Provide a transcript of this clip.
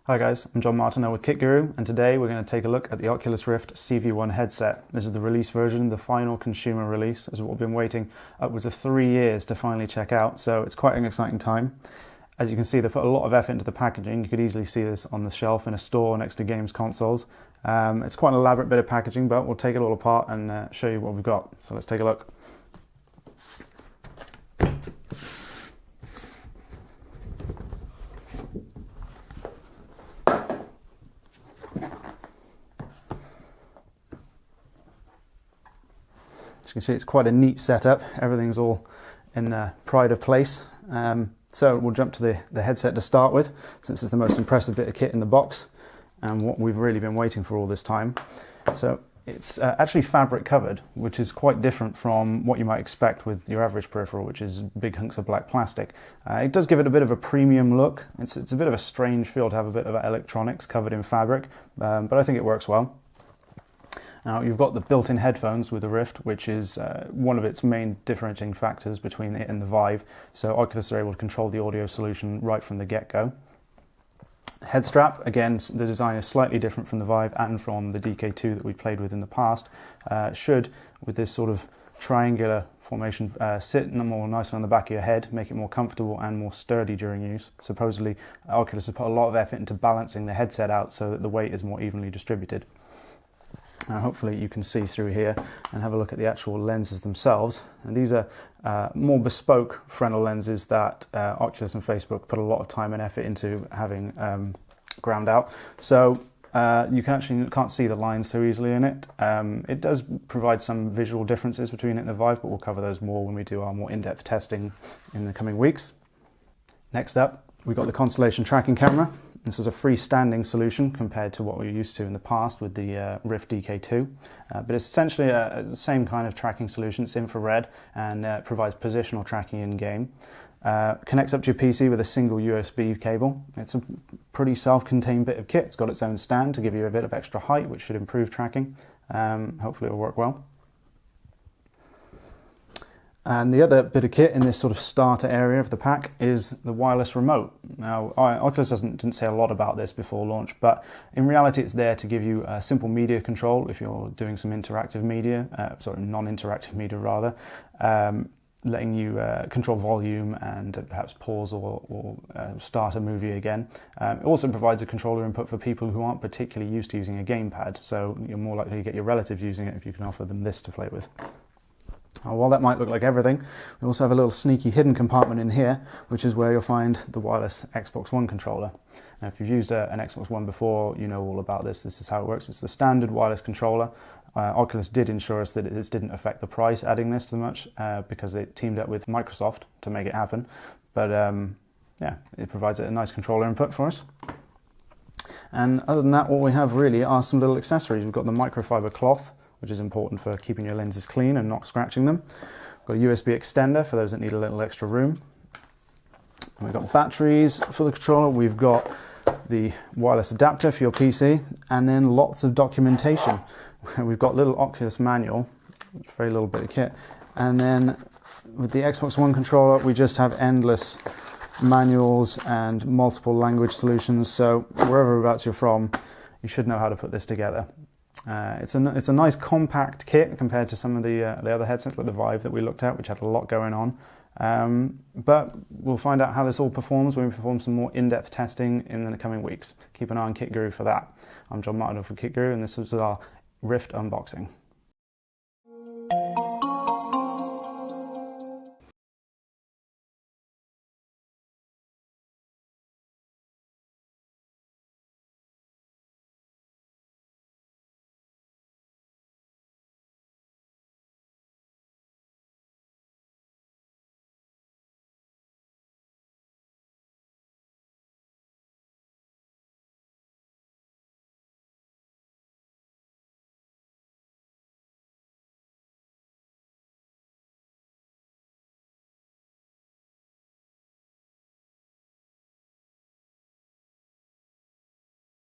Hi guys, I'm John Martineau with Kit Guru, and today we're going to take a look at the Oculus Rift CV1 headset. This is the release version, the final consumer release. This is what we've been waiting upwards of 3 years to finally check out, so it's quite an exciting time. As you can see, they put a lot of effort into the packaging. You could easily see this on the shelf in a store next to games consoles. It's quite an elaborate bit of packaging, but we'll take it all apart and show you what we've got. So let's take a look. As you can see, it's quite a neat setup. Everything's all in pride of place. So we'll jump to the headset to start with, since it's the most impressive bit of kit in the box and what we've really been waiting for all this time. So it's actually fabric covered, which is quite different from what you might expect with your average peripheral, which is big hunks of black plastic. It does give it a bit of a premium look. It's a bit of a strange feel to have a bit of electronics covered in fabric, but I think it works well. Now you've got the built-in headphones with the Rift, which is one of its main differentiating factors between it and the Vive. So Oculus are able to control the audio solution right from the get-go. Head strap, again, the design is slightly different from the Vive and from the DK2 that we played with in the past. Should, with this sort of triangular formation, sit more nicely on the back of your head, make it more comfortable and more sturdy during use. Supposedly, Oculus has put a lot of effort into balancing the headset out so that the weight is more evenly distributed. Hopefully you can see through here and have a look at the actual lenses themselves. And these are more bespoke Fresnel lenses that Oculus and Facebook put a lot of time and effort into having ground out. So you can't see the lines so easily in it. It does provide some visual differences between it and the Vive, but we'll cover those more when we do our more in-depth testing in the coming weeks. Next up, we've got the Constellation tracking camera. This is a freestanding solution compared to what we're used to in the past with the Rift DK2, but it's essentially the same kind of tracking solution. It's infrared and provides positional tracking in-game. Connects up to your PC with a single USB cable. It's a pretty self-contained bit of kit. It's got its own stand to give you a bit of extra height, which should improve tracking. Hopefully it'll work well. And the other bit of kit in this sort of starter area of the pack is the wireless remote. Now, Oculus didn't say a lot about this before launch, but in reality it's there to give you simple media control if you're doing some interactive media, non-interactive media rather, letting you control volume and perhaps pause or start a movie again. It also provides a controller input for people who aren't particularly used to using a gamepad, so you're more likely to get your relatives using it if you can offer them this to play with. While that might look like everything, we also have a little sneaky hidden compartment in here, which is where you'll find the wireless Xbox One controller. Now, if you've used an Xbox One before, you know all about this. This is how it works. It's the standard wireless controller. Oculus did ensure us that this didn't affect the price adding this too much because they teamed up with Microsoft to make it happen. But yeah, it provides a nice controller input for us. And other than that, what we have really are some little accessories. We've got the microfiber cloth, which is important for keeping your lenses clean and not scratching them. We've got a USB extender for those that need a little extra room. And we've got batteries for the controller. We've got the wireless adapter for your PC, and then lots of documentation. We've got a little Oculus manual, very little bit of kit. And then with the Xbox One controller, we just have endless manuals and multiple language solutions. So whereabouts you're from, you should know how to put this together. It's a nice compact kit compared to some of the other headsets like the Vive that we looked at, which had a lot going on. But we'll find out how this all performs when we perform some more in-depth testing in the coming weeks. Keep an eye on Kit Guru for that. I'm John Martineau for Kit Guru, and this was our Rift unboxing.